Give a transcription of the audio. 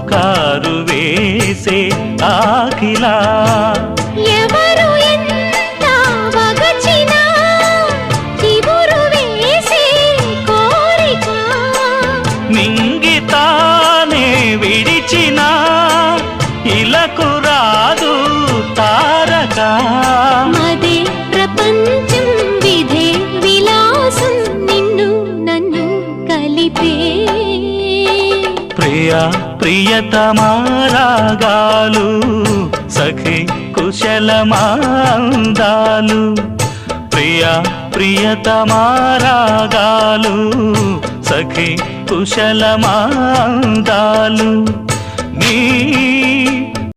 పుకారు వేసే ఆఖిలా ఎవరు ఎంత వగచినా చివురు వేసే కోరిక నింగితానే విడిచిన ఇలకు రాదు తారక మదే ప్రపంచం విధే విలాసం నిన్ను నన్ను కలిపే ప్రియా ప్రియతమారాగాలు సఖి కుశలమాందాలు ప్రియా ప్రియతమారాగాలు సఖి కుశలమాందాలు నీ